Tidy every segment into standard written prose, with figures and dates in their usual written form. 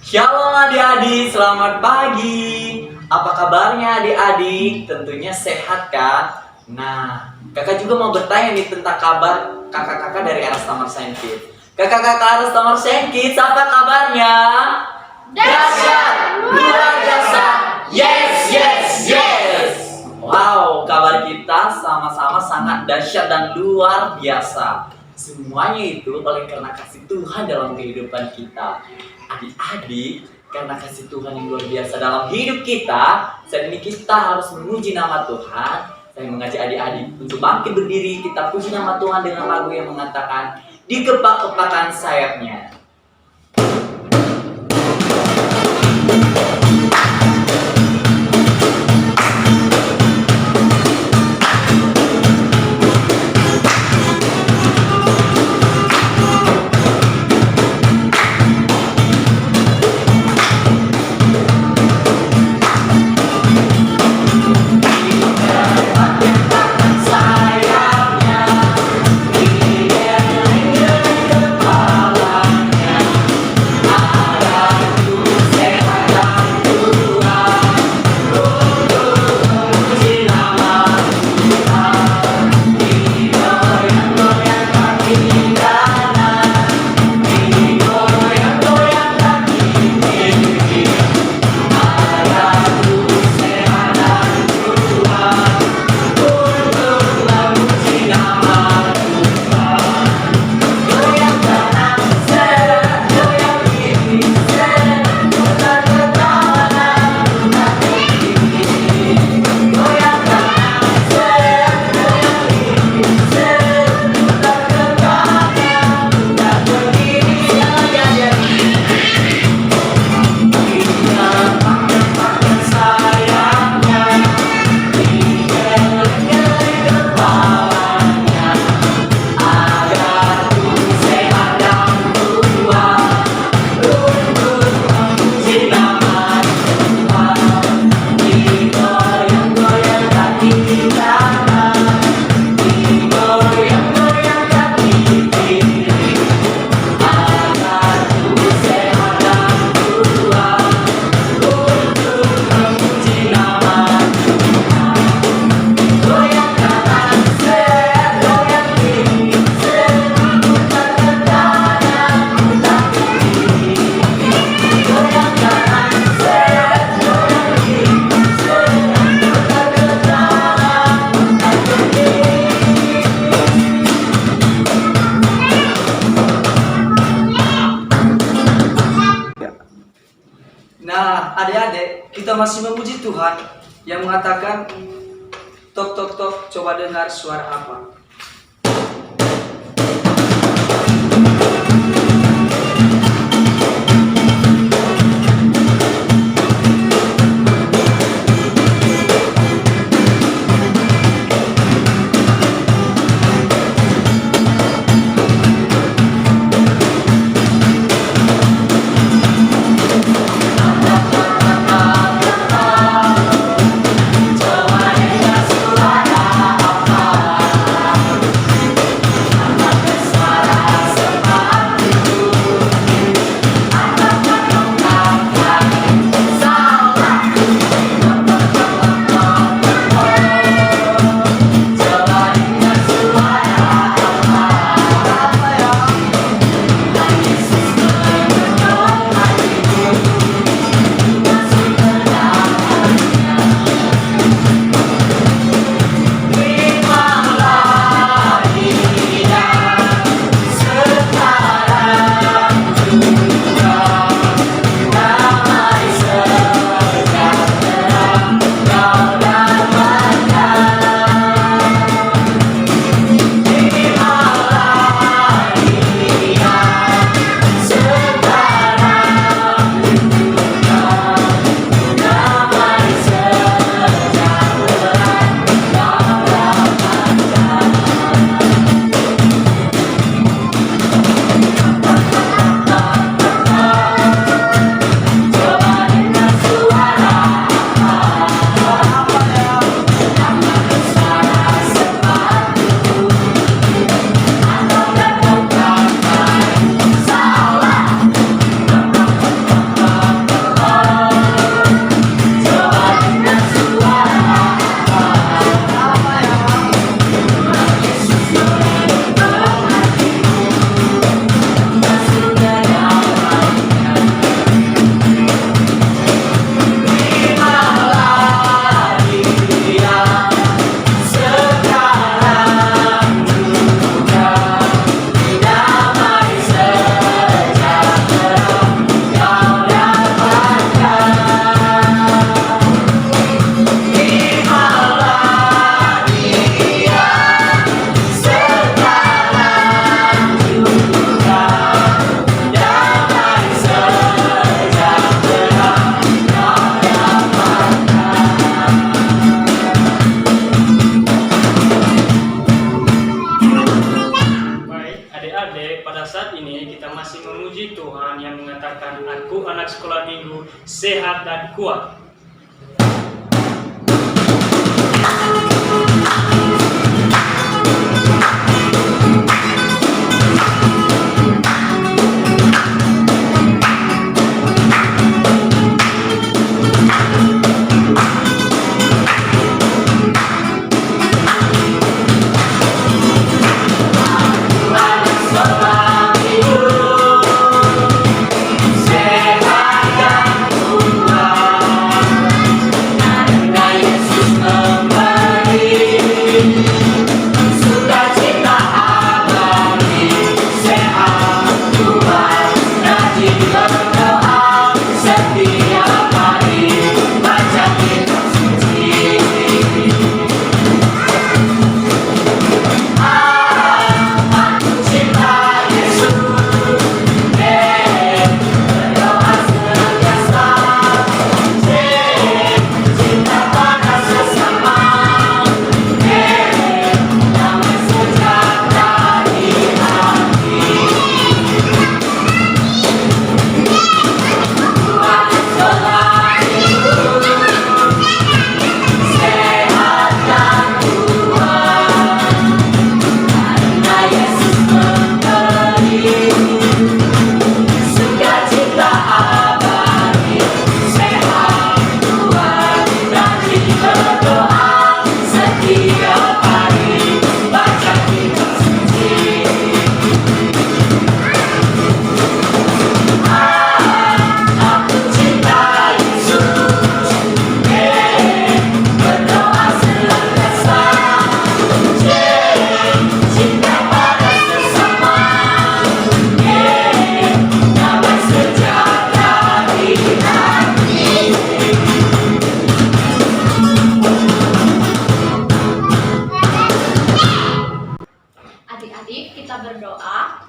Shalom adik-adik, selamat pagi. Apa kabarnya adik-adik? Tentunya sehat kan? Nah, kakak juga mau bertanya nih tentang kabar kakak-kakak dari Eras Tamar Sengkit. Kakak-kakak Eras Tamar Sengkit, apa kabarnya? Dahsyat, luar biasa, yes, yes, yes. Wow, kabar kita sama-sama sangat dahsyat dan luar biasa. Semuanya itu oleh karena kasih Tuhan dalam kehidupan kita. Adik-adik, karena kasih Tuhan yang luar biasa dalam hidup kita, saat ini kita harus memuji nama Tuhan. Saya mengajak adik-adik untuk bangkit berdiri, kita puji nama Tuhan dengan lagu yang mengatakan, di kepak-kepakan sayapnya. Nah, adik-adik, kita masih memuji Tuhan yang mengatakan, tok tok tok, coba dengar suara apa? Tuhan yang mengatakan, "Aku anak sekolah minggu, sehat dan kuat." Adik-adik, kita berdoa.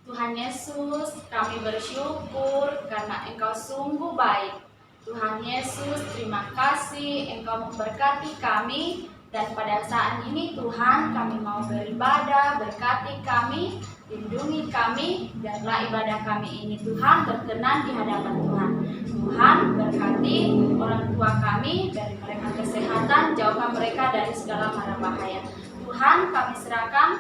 Tuhan Yesus, kami bersyukur karena Engkau sungguh baik. Tuhan Yesus, terima kasih Engkau memberkati kami. Dan pada saat ini Tuhan, kami mau beribadah, berkati kami, lindungi kami, biarlah ibadah kami ini Tuhan berkenan di hadapan Tuhan. Tuhan berkati orang tua kami, dari mereka kesehatan, jauhkan mereka dari segala mara bahaya. Tuhan, kami serahkan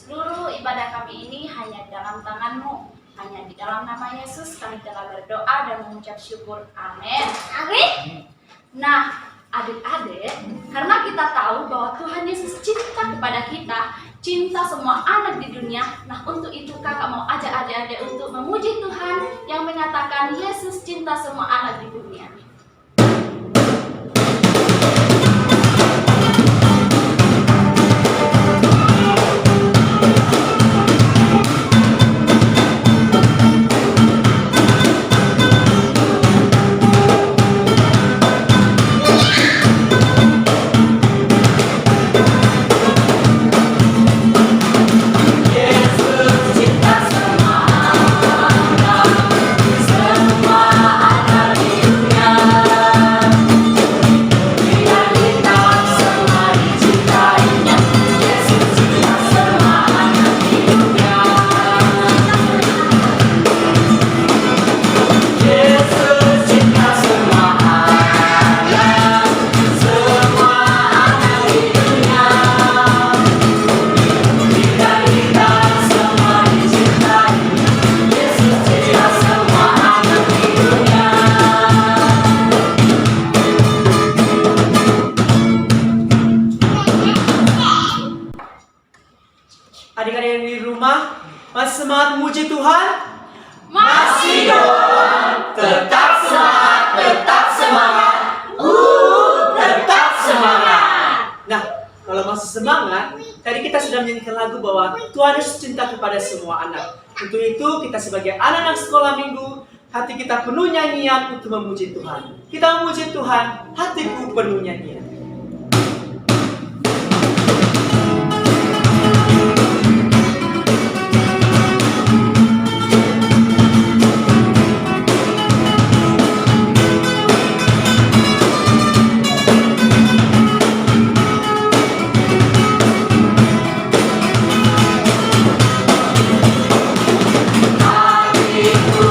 seluruh ibadah kami ini hanya dalam tangan-Mu. Hanya di dalam nama Yesus kami telah berdoa dan mengucap syukur. Amin. Amin. Nah, adik-adik, karena kita tahu bahwa Tuhan Yesus cinta kepada kita, cinta semua anak di dunia. Nah, untuk itu kakak mau ajak adik-adik untuk memuji Tuhan yang mengatakan Yesus cinta semua anak di dunia. Adik-adik yang di rumah, masih semangat memuji Tuhan? Masih dong. Tetap semangat, tetap semangat. Tetap semangat. Nah, kalau masih semangat, tadi kita sudah menyanyikan lagu bahwa Tuhan Yesus cinta kepada semua anak. Untuk itu, kita sebagai anak-anak sekolah minggu, hati kita penuh nyanyian untuk memuji Tuhan. Kita memuji Tuhan, hatiku penuh nyanyian. Hatiku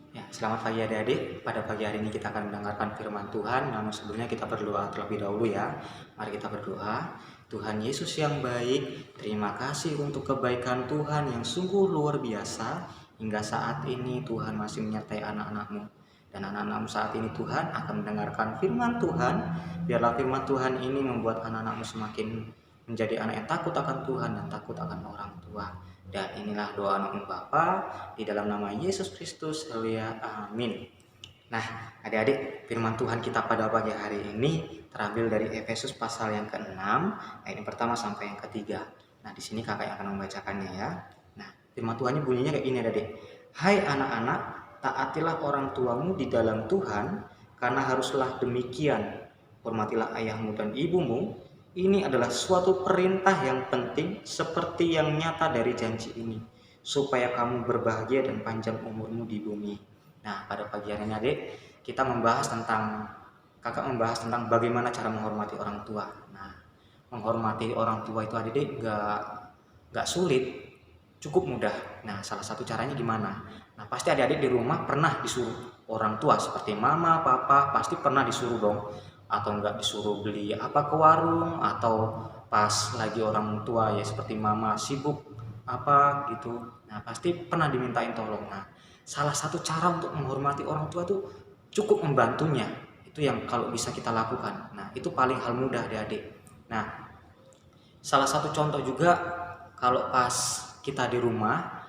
Ya, selamat pagi adik-adik. Pada pagi hari ini kita akan mendengarkan firman Tuhan. Namun sebelumnya kita berdoa terlebih dahulu ya. Mari kita berdoa. Tuhan Yesus yang baik, terima kasih untuk kebaikan Tuhan yang sungguh luar biasa. Hingga saat ini Tuhan masih menyertai anak-anak-Mu. Dan anak-anak-Mu saat ini Tuhan akan mendengarkan firman Tuhan. Biarlah firman Tuhan ini membuat anak-anak-Mu semakin menjadi anak yang takut akan Tuhan dan takut akan orang tua. Dan inilah doa anak Bapa di dalam nama Yesus Kristus. Haleluya. Amin. Nah, adik-adik, firman Tuhan kita pada pagi hari ini terambil dari Efesus pasal yang ke-6, ayat yang pertama sampai yang ketiga. Nah, di sini kakak yang akan membacakannya ya. Nah, firman Tuhannya bunyinya kayak gini adik. Hai anak-anak, taatilah orang tuamu di dalam Tuhan, karena haruslah demikian. Hormatilah ayahmu dan ibumu. Ini adalah suatu perintah yang penting seperti yang nyata dari janji ini, supaya kamu berbahagia dan panjang umurmu di bumi. Nah, pada pagi hari ini adik, kakak membahas tentang bagaimana cara menghormati orang tua. Nah, menghormati orang tua itu adik nggak sulit, cukup mudah. Nah, salah satu caranya gimana? Nah, pasti adik-adik di rumah pernah disuruh orang tua seperti mama, papa, pasti pernah disuruh dong. Atau enggak disuruh beli apa ke warung, atau pas lagi orang tua ya seperti mama sibuk apa gitu. Nah, pasti pernah dimintain tolong. Nah, salah satu cara untuk menghormati orang tua tuh cukup membantunya. Itu yang kalau bisa kita lakukan. Nah, itu paling hal mudah adik-adik. Nah, salah satu contoh juga kalau pas kita di rumah,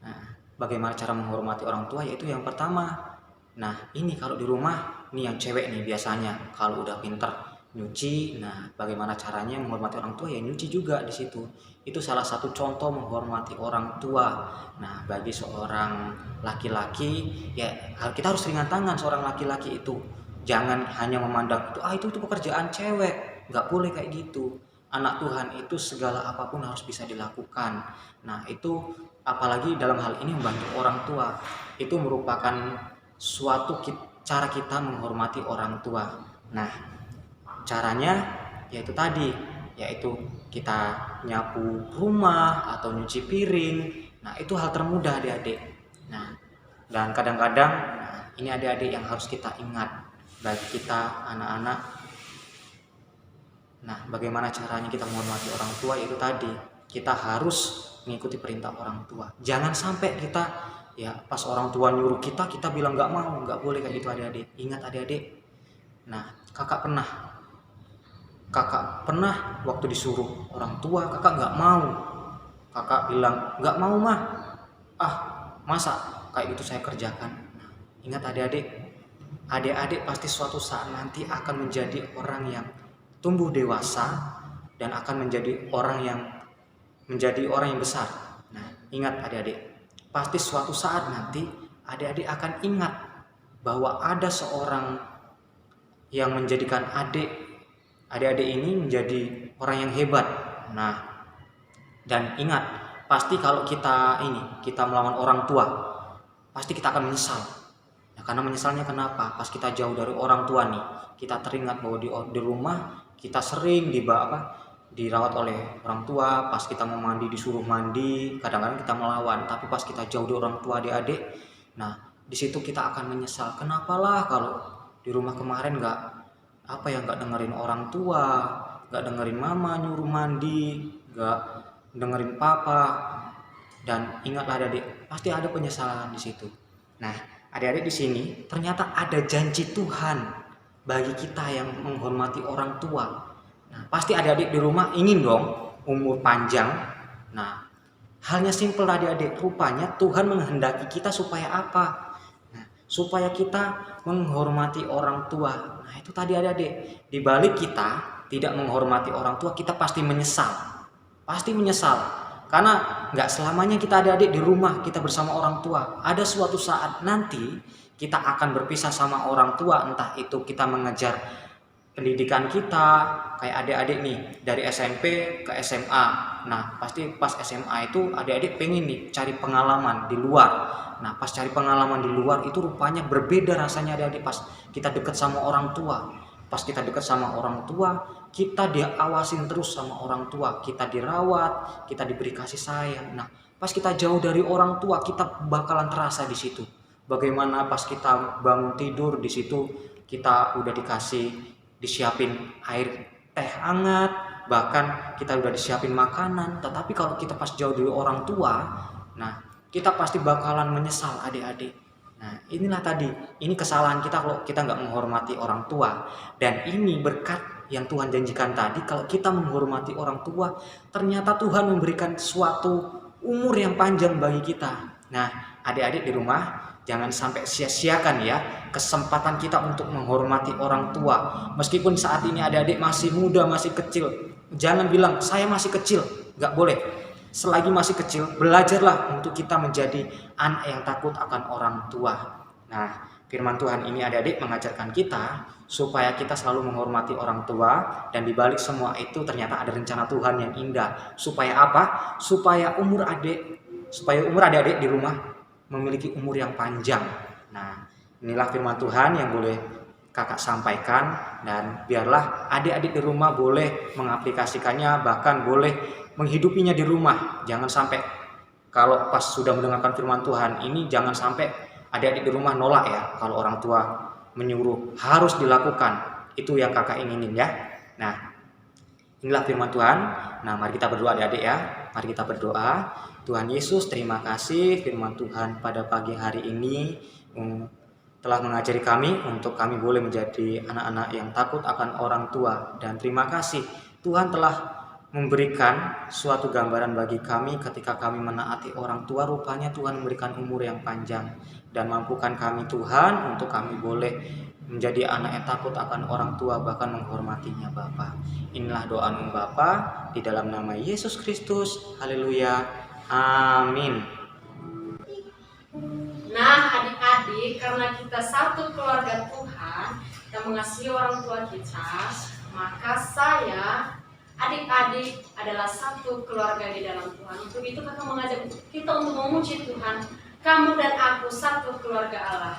nah, bagaimana cara menghormati orang tua, yaitu yang pertama. Nah, ini kalau di rumah, ini yang cewek nih biasanya kalau udah pinter nyuci. Nah, bagaimana caranya menghormati orang tua, ya nyuci juga di situ. Itu salah satu contoh menghormati orang tua. Nah, bagi seorang laki-laki, ya kita harus ringan tangan seorang laki-laki itu. Jangan hanya memandang itu pekerjaan cewek. Nggak boleh kayak gitu. Anak Tuhan itu segala apapun harus bisa dilakukan. Nah, itu apalagi dalam hal ini membantu orang tua. Itu merupakan suatu cara kita menghormati orang tua. Nah, caranya yaitu kita nyapu rumah atau nyuci piring. Nah, itu hal termudah adik-adik. Nah, dan kadang-kadang ini adik-adik yang harus kita ingat bagi kita anak-anak. Nah, bagaimana caranya kita menghormati orang tua, yaitu tadi kita harus mengikuti perintah orang tua. Jangan sampai kita pas orang tua nyuruh kita bilang nggak mau. Nggak boleh kayak gitu adik-adik. Ingat adik-adik. Nah, kakak pernah waktu disuruh orang tua kakak nggak mau. Kakak bilang nggak mau mah. Masa kayak gitu saya kerjakan. Nah, ingat adik-adik pasti suatu saat nanti akan menjadi orang yang tumbuh dewasa dan akan menjadi orang yang besar. Nah, ingat adik-adik, pasti suatu saat nanti adik-adik akan ingat bahwa ada seorang yang menjadikan adik-adik ini menjadi orang yang hebat. Nah, dan ingat, pasti kalau kita melawan orang tua, pasti kita akan menyesal. Nah, karena menyesalnya kenapa? Pas kita jauh dari orang tua nih, kita teringat bahwa di rumah kita sering dirawat oleh orang tua. Pas kita mau mandi disuruh mandi, kadang-kadang kita melawan. Tapi pas kita jauh dari orang tua adik-adik, nah di situ kita akan menyesal. Kenapalah kalau di rumah kemarin nggak dengerin orang tua, nggak dengerin mama nyuruh mandi, nggak dengerin papa. Dan ingatlah adik-adik, pasti ada penyesalan di situ. Nah, adik-adik di sini ternyata ada janji Tuhan bagi kita yang menghormati orang tua. Nah, pasti adik-adik di rumah ingin dong umur panjang. Nah, Halnya simpel adik-adik, rupanya Tuhan menghendaki kita supaya apa? Nah, supaya kita menghormati orang tua. Nah itu tadi adik-adik, di balik kita tidak menghormati orang tua, kita pasti menyesal. Pasti menyesal. Karena nggak selamanya kita adik-adik di rumah kita bersama orang tua. Ada suatu saat nanti kita akan berpisah sama orang tua, entah itu kita mengejar pendidikan kita, kayak adik-adik nih dari SMP ke SMA. Nah pasti pas SMA itu adik-adik pengen nih cari pengalaman di luar. Nah pas cari pengalaman di luar itu rupanya berbeda rasanya adik-adik pas kita deket sama orang tua. Pas kita deket sama orang tua, kita diawasin terus sama orang tua, kita dirawat, kita diberi kasih sayang. Nah pas kita jauh dari orang tua, kita bakalan terasa di situ. Bagaimana pas kita bangun tidur di situ, kita udah disiapin air teh hangat, bahkan kita udah disiapin makanan. Tetapi kalau kita pas jauh dari orang tua, nah kita pasti bakalan menyesal adik-adik. Nah inilah tadi, ini kesalahan kita kalau kita nggak menghormati orang tua. Dan ini berkat yang Tuhan janjikan tadi, kalau kita menghormati orang tua, ternyata Tuhan memberikan suatu umur yang panjang bagi kita. Nah adik-adik di rumah, jangan sampai sia-siakan ya kesempatan kita untuk menghormati orang tua. Meskipun saat ini adik-adik masih muda, masih kecil, jangan bilang saya masih kecil, nggak boleh. Selagi masih kecil, belajarlah untuk kita menjadi anak yang takut akan orang tua. Nah firman Tuhan ini adik-adik mengajarkan kita supaya kita selalu menghormati orang tua. Dan dibalik semua itu ternyata ada rencana Tuhan yang indah. Supaya apa? Supaya umur adik-adik di rumah memiliki umur yang panjang. Nah inilah firman Tuhan yang boleh kakak sampaikan. Dan biarlah adik-adik di rumah boleh mengaplikasikannya, bahkan boleh menghidupinya di rumah. Jangan sampai kalau pas sudah mendengarkan firman Tuhan ini, jangan sampai adik-adik di rumah nolak ya. Kalau orang tua menyuruh harus dilakukan, itu yang kakak inginin ya. Nah inilah firman Tuhan. Nah mari kita berdoa adik-adik ya. Mari kita berdoa. Tuhan Yesus, terima kasih firman Tuhan pada pagi hari ini telah mengajari kami untuk kami boleh menjadi anak-anak yang takut akan orang tua. Dan terima kasih Tuhan telah memberikan suatu gambaran bagi kami ketika kami menaati orang tua. Rupanya Tuhan memberikan umur yang panjang. Dan mampukan kami Tuhan untuk kami boleh menjadi anak yang takut akan orang tua, bahkan menghormatinya Bapa. Inilah doa-Mu Bapa, di dalam nama Yesus Kristus. Haleluya. Amin. Nah adik-adik, karena kita satu keluarga Tuhan, kita mengasihi orang tua kita, maka saya, adik-adik adalah satu keluarga di dalam Tuhan. Untuk itu kakak mengajak kita untuk memuji Tuhan. Kamu dan aku satu keluarga Allah.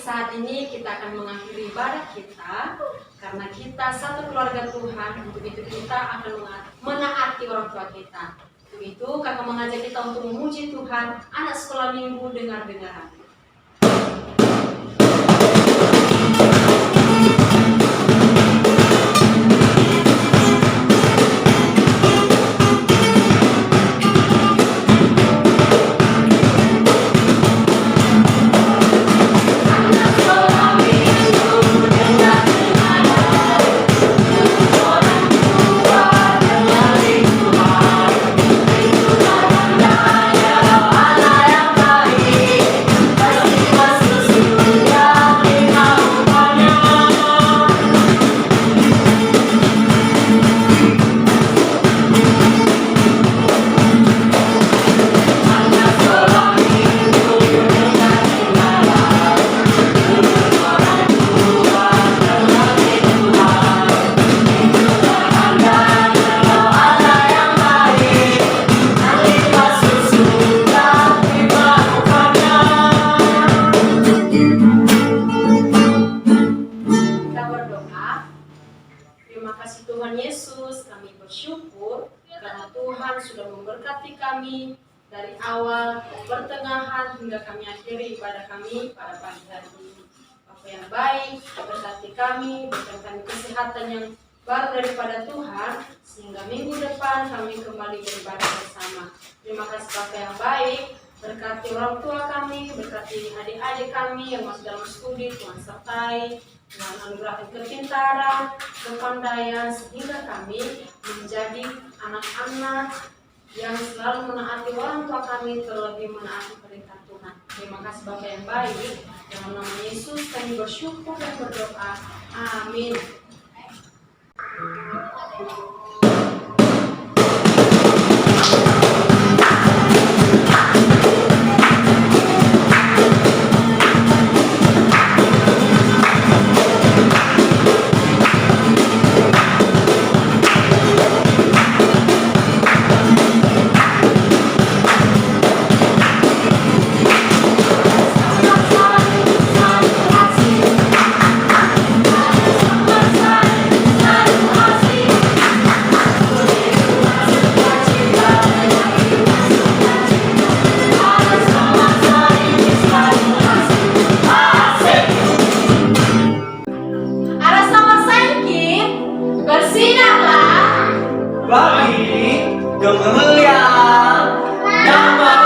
Saat ini kita akan mengakhiri ibadah kita karena kita satu keluarga Tuhan. Untuk itu kita akan menaati orang tua kita. Untuk itu kakak mengajak kita untuk memuji Tuhan. Anak sekolah minggu dengar-dengaran. berkati kami dari awal, pertengahan, hingga kami akhiri ibadah kami pada pagi hari ini. Bapa yang baik, berkati kami, berikan kami kesehatan yang baru daripada Tuhan, sehingga minggu depan kami kembali beribadah bersama. Terima kasih Bapa yang baik, berkati orang tua kami, berkati adik-adik kami yang masih dalam studi, Tuhan sertai, Tuhan anugerahkan kepintaran, kepandaian, sehingga kami menjadi anak-anak yang selalu menaati orang tua kami, terlebih menaati perintah Tuhan. Terima kasih Bapa yang baik, dalam nama Yesus kami bersyukur dan berdoa. Amin. Ada sama sedikit, bersinarlah Bagi kemuliaan nama